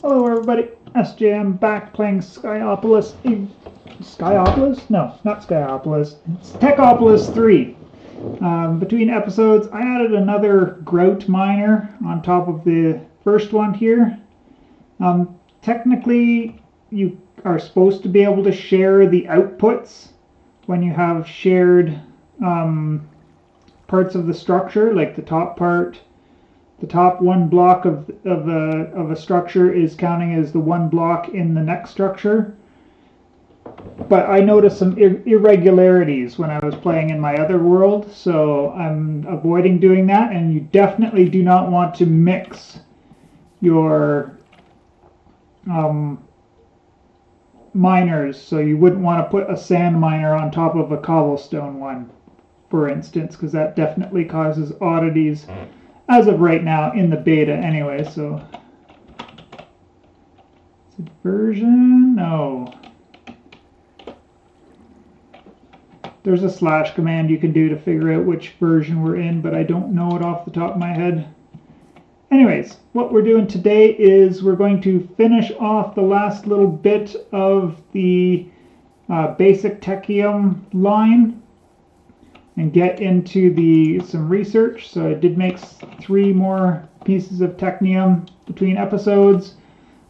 Hello everybody, SJM back playing Skyopolis. Skyopolis? No, not Skyopolis. It's Techopolis 3. Between episodes, I added another grout miner on top of the first one here. Technically, you are supposed to be able to share the outputs when you have shared parts of the structure, like the top part. The top one block of a structure is counting as the one block in the next structure. But I noticed some irregularities when I was playing in my other world, so I'm avoiding doing that. And you definitely do not want to mix your miners, so you wouldn't want to put a sand miner on top of a cobblestone one, for instance, because that definitely causes oddities. As of right now, in the beta anyway, so... Is it version? No. There's a slash command you can do to figure out which version we're in, but I don't know it off the top of my head. Anyways, what we're doing today is we're going to finish off the last little bit of the basic Technium line and get into some research. So I did make 3 more pieces of Technium between episodes.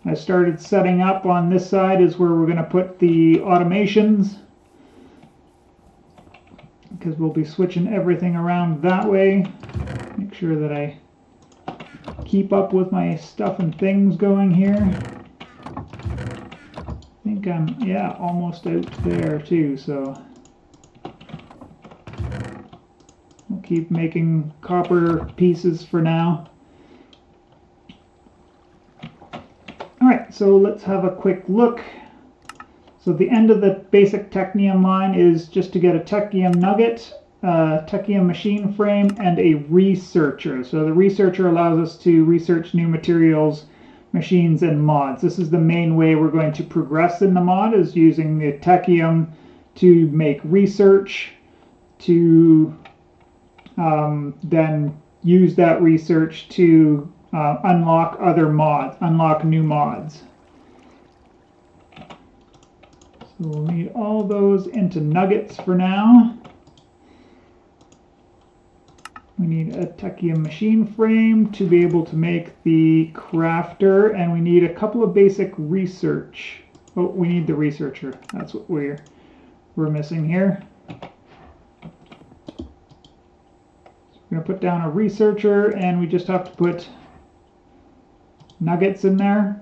I started setting up on this side is where we're going to put the automations, because we'll be switching everything around that way. Make sure that I keep up with my stuff and things going here. I think I'm, yeah, almost out there too, so we'll keep making copper pieces for now. Alright, so let's have a quick look. So the end of the basic Technium line is just to get a Technium nugget, a Technium machine frame, and a researcher. So the researcher allows us to research new materials, machines, and mods. This is the main way we're going to progress in the mod, is using the Technium to make research, to then use that research to unlock other mods, unlock new mods. So we'll need all those into nuggets for now. We need a Technium machine frame to be able to make the crafter, and we need a couple of basic research. Oh, we need the researcher. That's what we're missing here. We're going to put down a researcher, and we just have to put nuggets in there.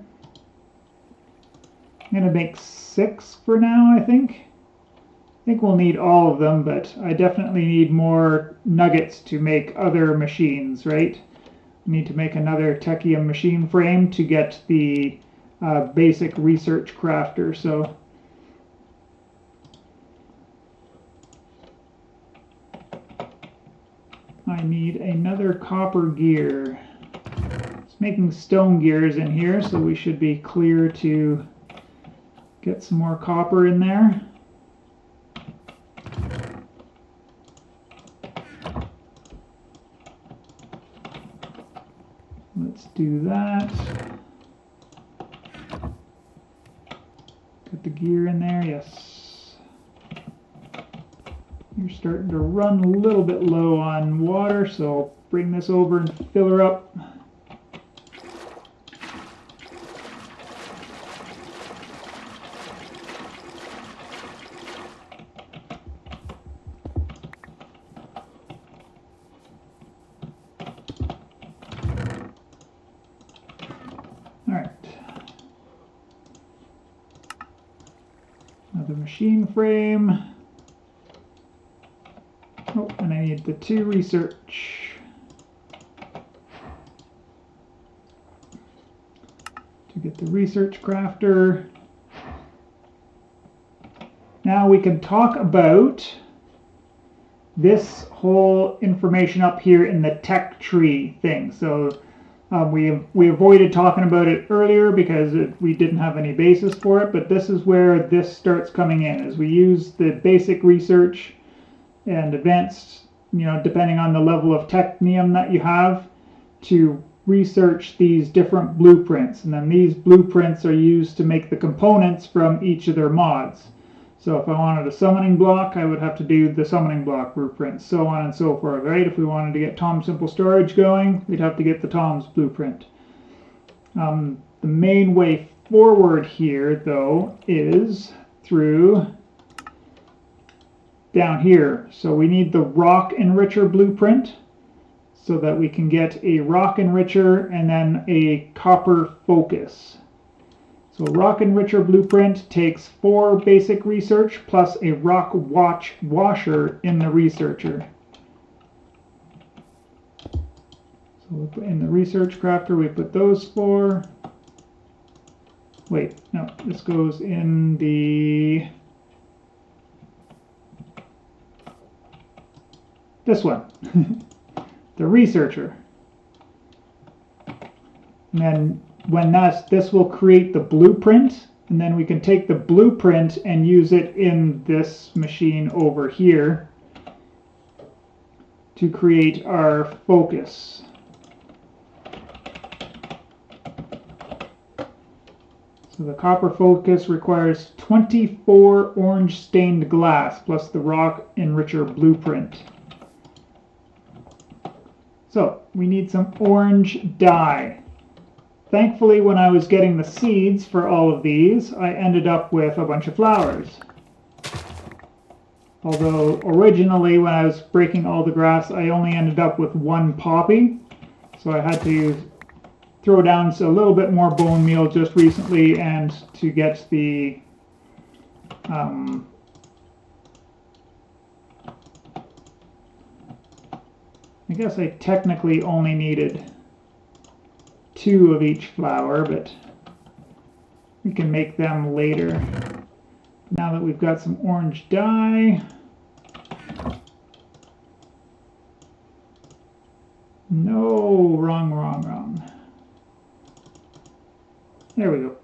I'm going to make 6 for now, I think. I think we'll need all of them, but I definitely need more nuggets to make other machines, right? We need to make another Technium machine frame to get the basic research crafter, so... I need another copper gear. It's making stone gears in here, so we should be clear to get some more copper in there. Let's do that. Get the gear in there, yes. You're starting to run a little bit low on water, so I'll bring this over and fill her up. Alright. Another machine frame. Oh, and I need the 2 research. To get the research crafter. Now we can talk about this whole information up here in the tech tree thing. So we avoided talking about it earlier because we didn't have any basis for it, but this is where this starts coming in, as we use the basic research and advanced, you know, depending on the level of Technium that you have, to research these different blueprints, and then these blueprints are used to make the components from each of their mods. So if I wanted a summoning block, I would have to do the summoning block blueprint, so on and so forth, right? If we wanted to get Tom Simple Storage going, we'd have to get the Tom's blueprint. The main way forward here, though, is through down here. So we need the rock enricher blueprint so that we can get a rock enricher and then a copper focus. So rock enricher blueprint takes 4 basic research plus a rock washer in the researcher. So in the research crafter we put those 4. Wait, no, this goes in this one, the researcher. And then when this will create the blueprint, and then we can take the blueprint and use it in this machine over here to create our focus. So the copper focus requires 24 orange stained glass plus the rock enricher blueprint. So we need some orange dye. Thankfully, when I was getting the seeds for all of these, I ended up with a bunch of flowers. Although originally when I was breaking all the grass, I only ended up with 1 poppy. So I had to throw down a little bit more bone meal just recently and to get the I guess I technically only needed 2 of each flower, but we can make them later. Now that we've got some orange dye, no, wrong. There we go.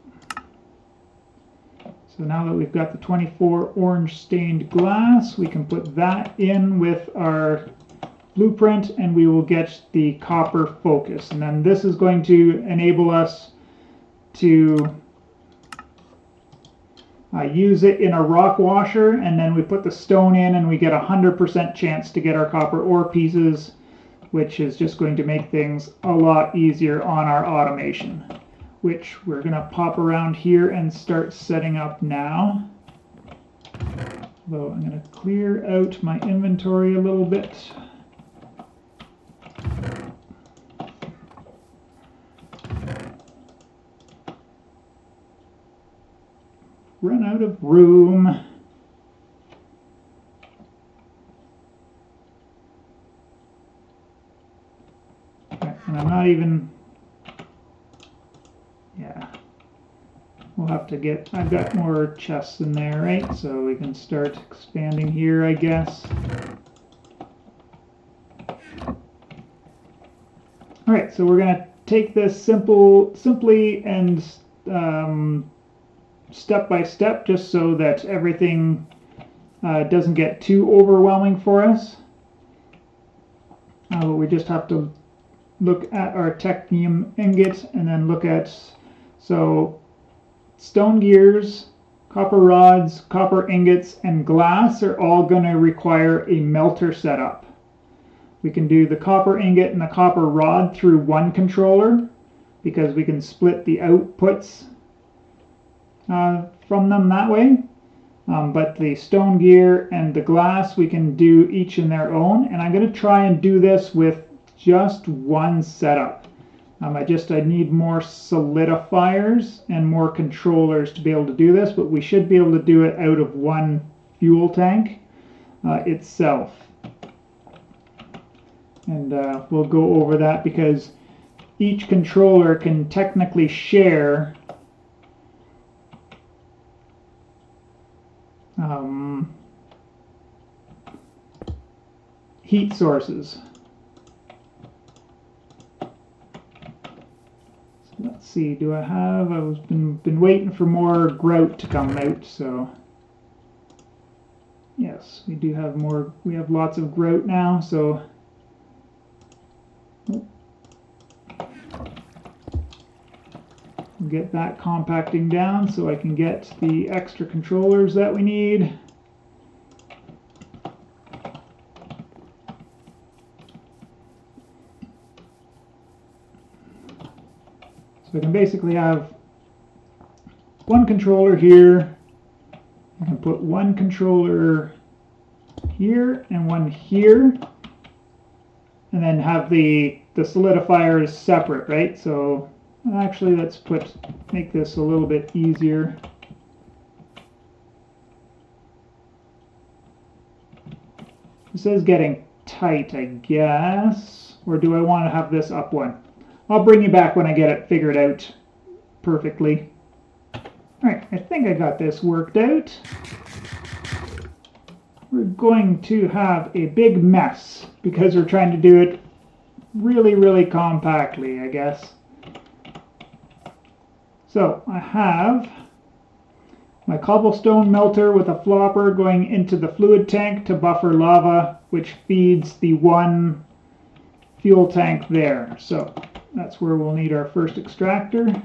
So now that we've got the 24 orange stained glass, we can put that in with our blueprint and we will get the copper focus. And then this is going to enable us to use it in a rock washer, and then we put the stone in and we get 100% chance to get our copper ore pieces, which is just going to make things a lot easier on our automation, which we're going to pop around here and start setting up now. Though I'm going to clear out my inventory a little bit. Run out of room. Okay, and I'm not even, yeah, we'll have to get, I've got more chests in there, right? So we can start expanding here, I guess. All right, so we're going to take this simply and step by step, just so that everything doesn't get too overwhelming for us. But we just have to look at our Technium ingot and then look at, so stone gears, copper rods, copper ingots, and glass are all going to require a melter setup. We can do the copper ingot and the copper rod through one controller because we can split the outputs from them that way. But the stone gear and the glass, we can do each in their own. And I'm going to try and do this with just one setup. I need more solidifiers and more controllers to be able to do this, but we should be able to do it out of one fuel tank itself. And we'll go over that because each controller can technically share heat sources. So let's see, do I have, I've been waiting for more grout to come out, so yes, we do have more, we have lots of grout now, so Get that compacting down so I can get the extra controllers that we need. So I can basically have one controller here. I can put one controller here and one here, and then have the solidifiers separate, right? So actually, let's make this a little bit easier. This is getting tight, I guess. Or do I want to have this up one? I'll bring you back when I get it figured out perfectly. Alright, I think I got this worked out. We're going to have a big mess because we're trying to do it really, really compactly, I guess. So I have my cobblestone melter with a flopper going into the fluid tank to buffer lava, which feeds the one fuel tank there. So that's where we'll need our first extractor.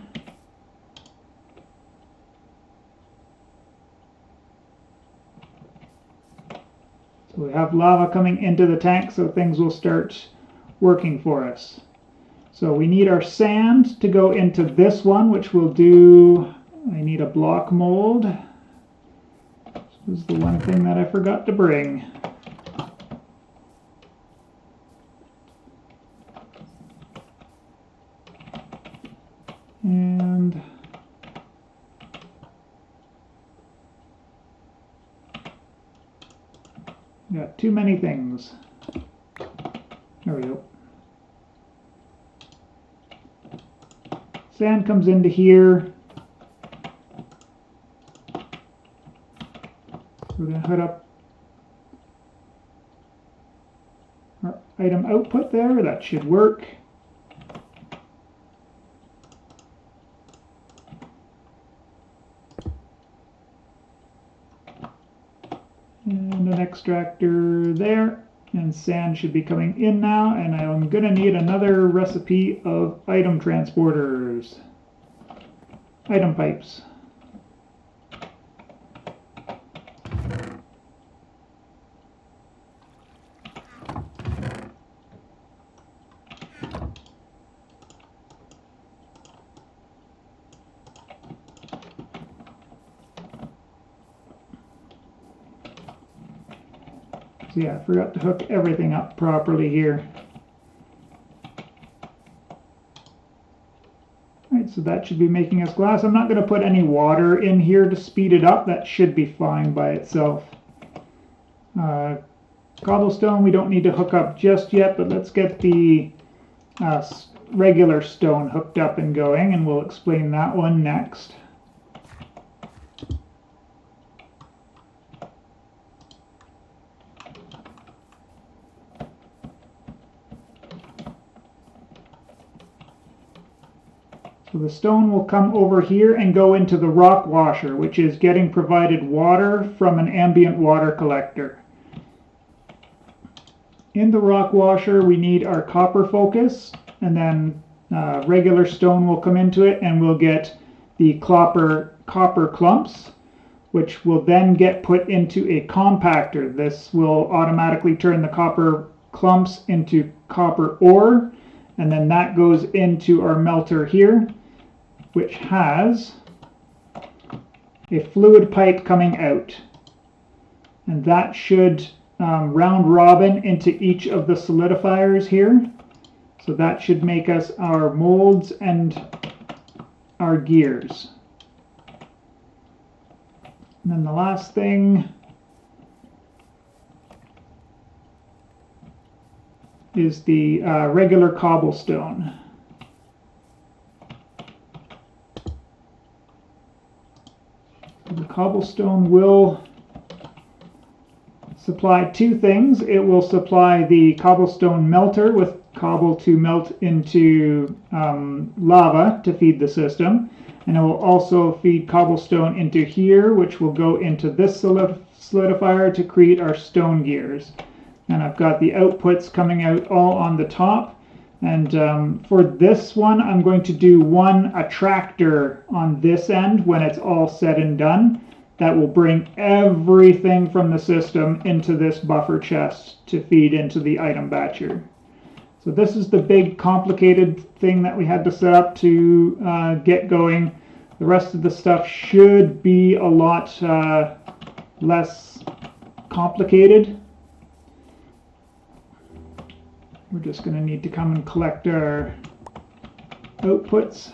So we have lava coming into the tank, so things will start working for us. So we need our sand to go into this one, which we'll do. I need a block mold. This is the one thing that I forgot to bring. And got too many things. There we go. Sand comes into here. We're going to hook up our item output there. That should work. And an extractor there. And sand should be coming in now. And I'm going to need another recipe of item transporters. Item pipes. So yeah, I forgot to hook everything up properly here. Alright, so that should be making us glass. I'm not going to put any water in here to speed it up. That should be fine by itself. Cobblestone we don't need to hook up just yet, but let's get the regular stone hooked up and going, and we'll explain that one next. So the stone will come over here and go into the rock washer, which is getting provided water from an ambient water collector. In the rock washer, we need our copper focus, and then regular stone will come into it, and we'll get the copper clumps, which will then get put into a compactor. This will automatically turn the copper clumps into copper ore, and then that goes into our melter here, which has a fluid pipe coming out, and that should round robin into each of the solidifiers here. So that should make us our molds and our gears. And then the last thing is the regular cobblestone. The cobblestone will supply two things. It will supply the cobblestone melter with cobble to melt into lava to feed the system, and it will also feed cobblestone into here, which will go into this solidifier to create our stone gears. And I've got the outputs coming out all on the top. And for this one, I'm going to do one attractor on this end when it's all said and done. That will bring everything from the system into this buffer chest to feed into the item batcher. So this is the big complicated thing that we had to set up to get going. The rest of the stuff should be a lot less complicated. We're just going to need to come and collect our outputs.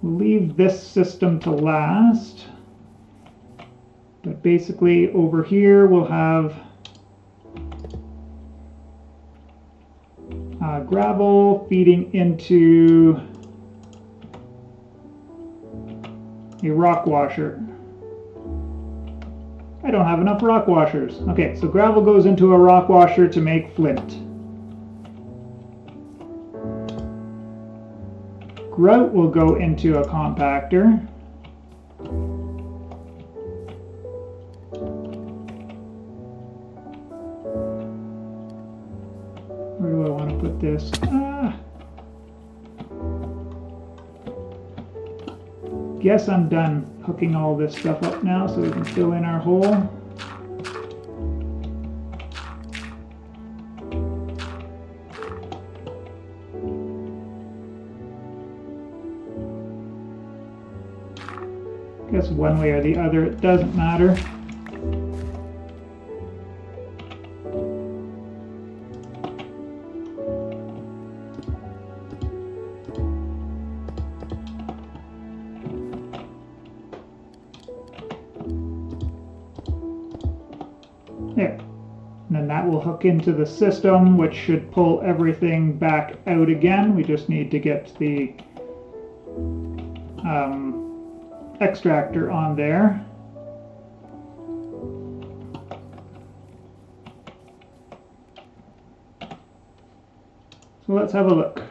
We'll leave this system to last. But basically over here we'll have gravel feeding into a rock washer. I don't have enough rock washers. Okay, so gravel goes into a rock washer to make flint. Grout will go into a compactor. Where do I want to put this? Guess I'm done hooking all this stuff up now so we can fill in our hole. Guess one way or the other, it doesn't matter. There. And then that will hook into the system, which should pull everything back out again. We just need to get the extractor on there. So let's have a look.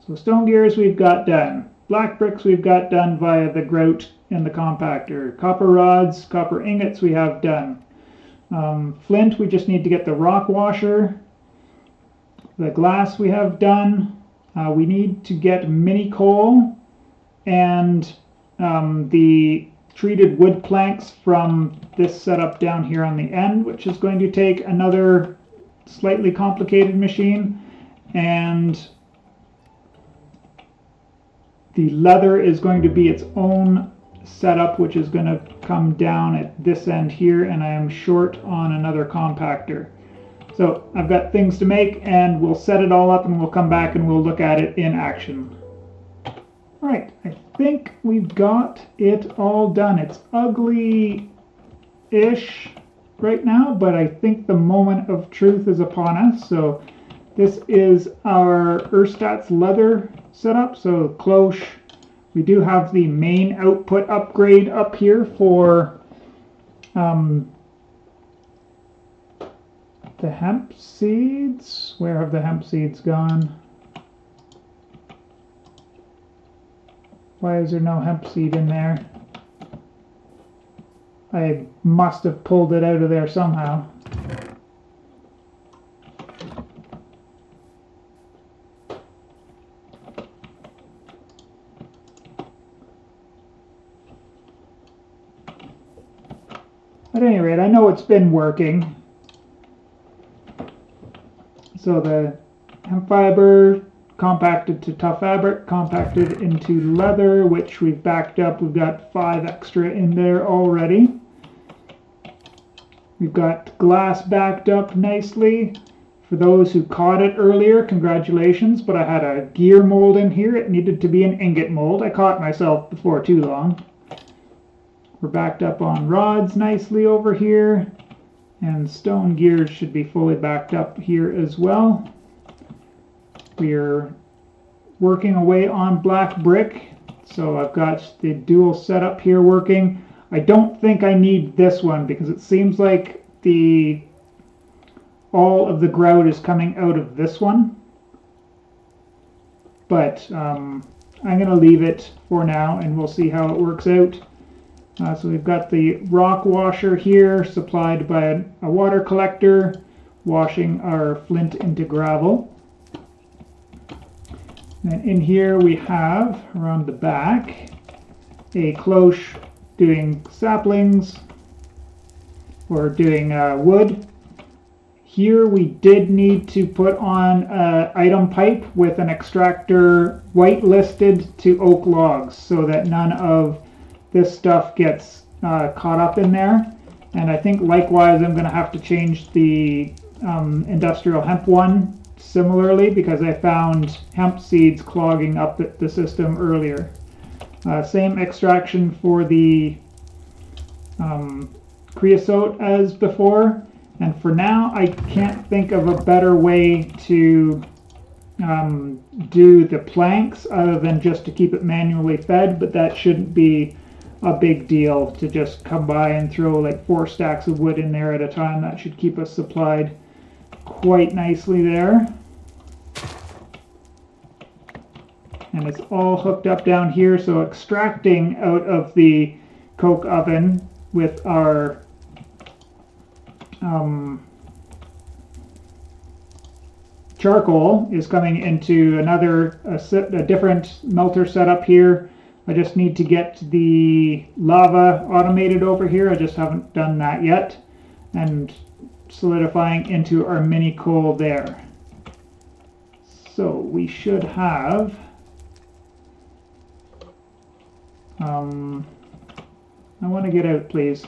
So stone gears we've got done. Black bricks we've got done via the grout in the compactor. Copper rods, copper ingots we have done. Flint, we just need to get the rock washer. The glass we have done. We need to get mini coal and the treated wood planks from this setup down here on the end, which is going to take another slightly complicated machine. And the leather is going to be its own setup, which is going to come down at this end here, and I am short on another compactor. So I've got things to make, and we'll set it all up and we'll come back and we'll look at it in action. Alright, I think we've got it all done. It's ugly-ish right now, but I think the moment of truth is upon us. So this is our Erstats leather setup. So cloche. We do have the main output upgrade up here for the hemp seeds. Where have the hemp seeds gone? Why is there no hemp seed in there? I must have pulled it out of there somehow. At any rate, I know it's been working. So the hemp fiber compacted to tough fabric, compacted into leather, which we've backed up. We've got 5 extra in there already. We've got glass backed up nicely. For those who caught it earlier, congratulations, but I had a gear mold in here. It needed to be an ingot mold. I caught myself before too long. We're backed up on rods nicely over here, and stone gears should be fully backed up here as well. We're working away on black brick, so I've got the dual setup here working. I don't think I need this one because it seems like all of the grout is coming out of this one, but I'm going to leave it for now and we'll see how it works out. So we've got the rock washer here supplied by a water collector washing our flint into gravel. And in here we have, around the back, a cloche doing saplings or doing wood. Here we did need to put on an item pipe with an extractor whitelisted to oak logs so that none of this stuff gets caught up in there. And I think likewise I'm going to have to change the industrial hemp one similarly because I found hemp seeds clogging up the system earlier. Same extraction for the creosote as before, and for now I can't think of a better way to do the planks other than just to keep it manually fed, but that shouldn't be a big deal to just come by and throw like 4 stacks of wood in there at a time. That should keep us supplied quite nicely there. And it's all hooked up down here, so extracting out of the coke oven with our charcoal is coming into a different melter setup here. I just need to get the lava automated over here. I just haven't done that yet. And solidifying into our mini coal there. So we should have I want to get out, please.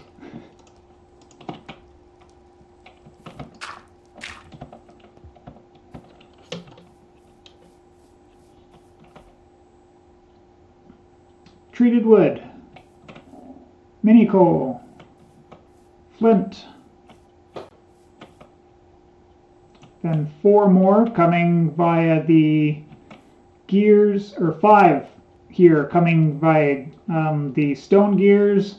Treated wood, mini coal, flint, then 4 more coming via the gears, or 5 here coming via the stone gears,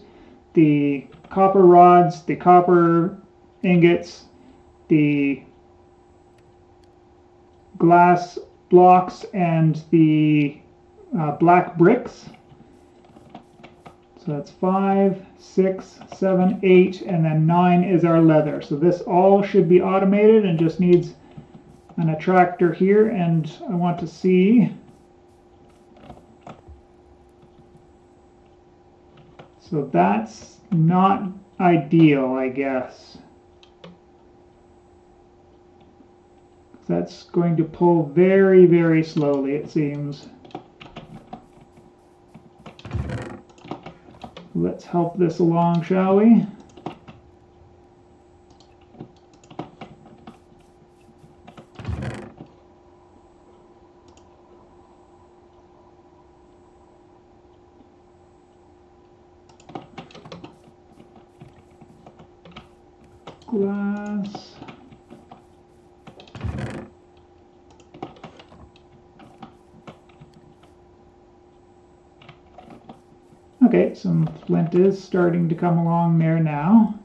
the copper rods, the copper ingots, the glass blocks, and the black bricks. So that's 5, 6, 7, 8, and then 9 is our leather. So this all should be automated and just needs an attractor here, and I want to see. So that's not ideal, I guess. That's going to pull very, very slowly, it seems. Let's help this along, shall we? Glass. Okay, some flint is starting to come along there now.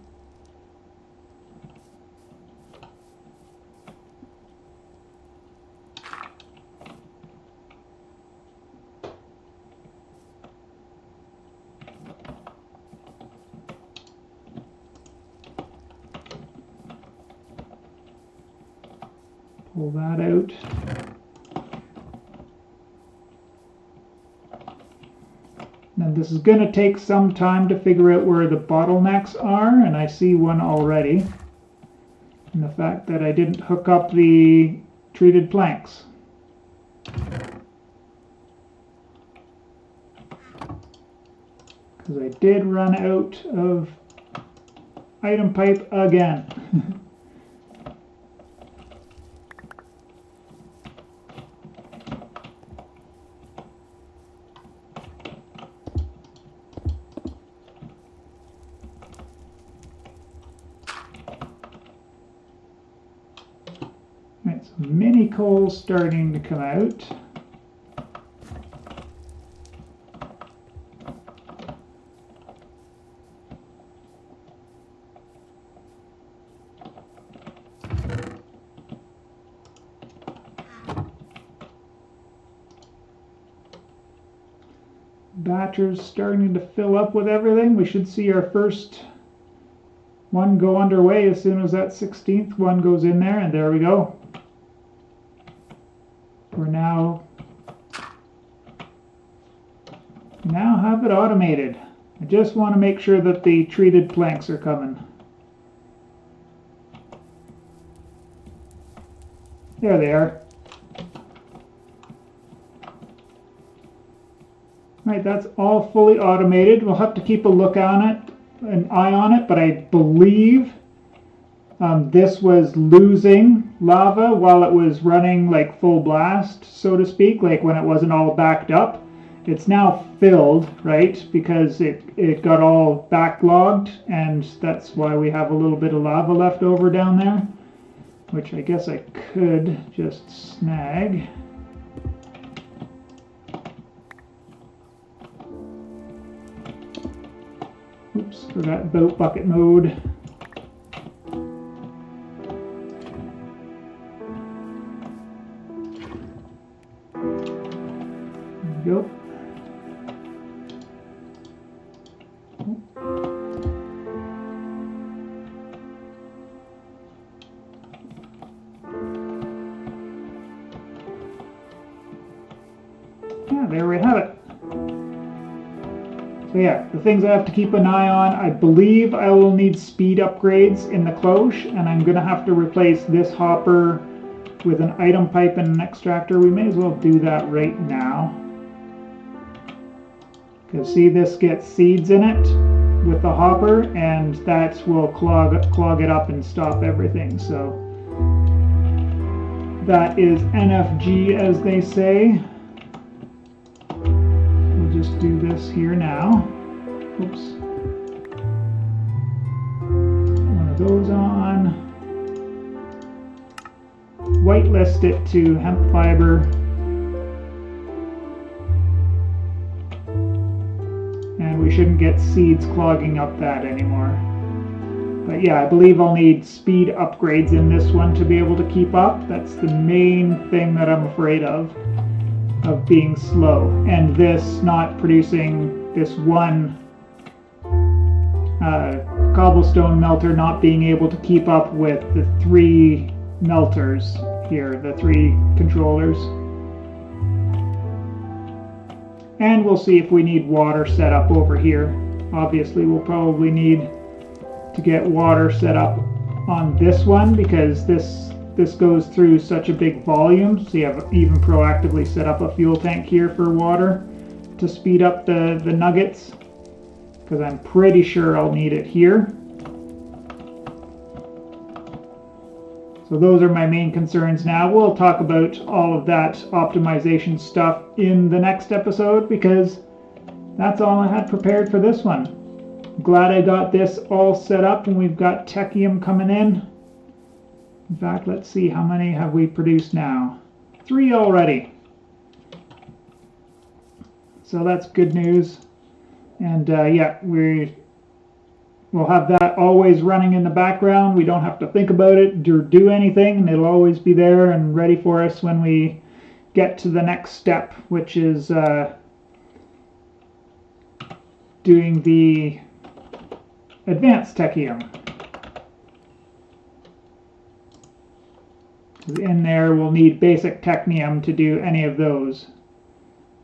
Pull that out. Now this is going to take some time to figure out where the bottlenecks are, and I see one already. And the fact that I didn't hook up the treated planks. Because I did run out of item pipe again. Right, so mini coal starting to come out. batcher's starting to fill up with everything. We should see our first one go underway as soon as that 16th one goes in there, and there we go. We're now have it automated. I just want to make sure that the treated planks are coming. There they are. Right, that's all fully automated. We'll have to keep a look on it, an eye on it, but I believe this was losing lava while it was running like full blast, so to speak, like when it wasn't all backed up. It's now filled, right, because it got all backlogged, and that's why we have a little bit of lava left over down there, which I guess I could just snag. Oops, forgot boat bucket mode. There we go. Yeah, there we have it. So yeah, the things I have to keep an eye on, I believe I will need speed upgrades in the cloche, and I'm going to have to replace this hopper with an item pipe and an extractor. We may as well do that right now. Because see, this gets seeds in it with the hopper, and that will clog it up and stop everything. So that is NFG, as they say. Just do this here now. Oops. One of those on. Whitelist it to hemp fiber. And we shouldn't get seeds clogging up that anymore. But yeah, I believe I'll need speed upgrades in this one to be able to keep up. That's the main thing that I'm afraid of being slow, and this not producing this one cobblestone melter not being able to keep up with the 3 melters here, the 3 controllers. And we'll see if we need water set up over here. Obviously we'll probably need to get water set up on this one, because this goes through such a big volume, so you have even proactively set up a fuel tank here for water to speed up the nuggets, because I'm pretty sure I'll need it here. So those are my main concerns now. We'll talk about all of that optimization stuff in the next episode, because that's all I had prepared for this one. I'm glad I got this all set up, and we've got Technium coming in. In fact, let's see, how many have we produced now? 3 already. So that's good news. And yeah, we'll have that always running in the background. We don't have to think about it or do anything. It'll always be there and ready for us when we get to the next step, which is doing the advanced Technium. In there, we'll need basic Technium to do any of those.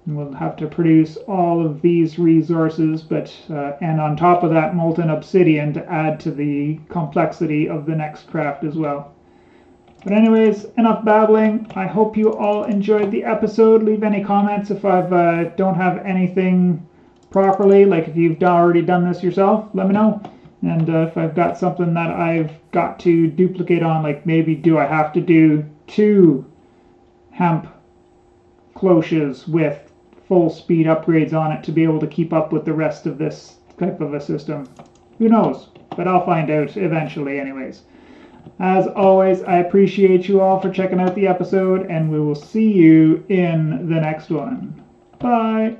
And we'll have to produce all of these resources, but and on top of that, molten obsidian to add to the complexity of the next craft as well. But anyways, enough babbling. I hope you all enjoyed the episode. Leave any comments if I don't have anything properly, like if you've already done this yourself, let me know. And if I've got something that I've got to duplicate on, like maybe do I have to do 2 hemp cloches with full speed upgrades on it to be able to keep up with the rest of this type of a system? Who knows? But I'll find out eventually anyways. As always, I appreciate you all for checking out the episode, and we will see you in the next one. Bye!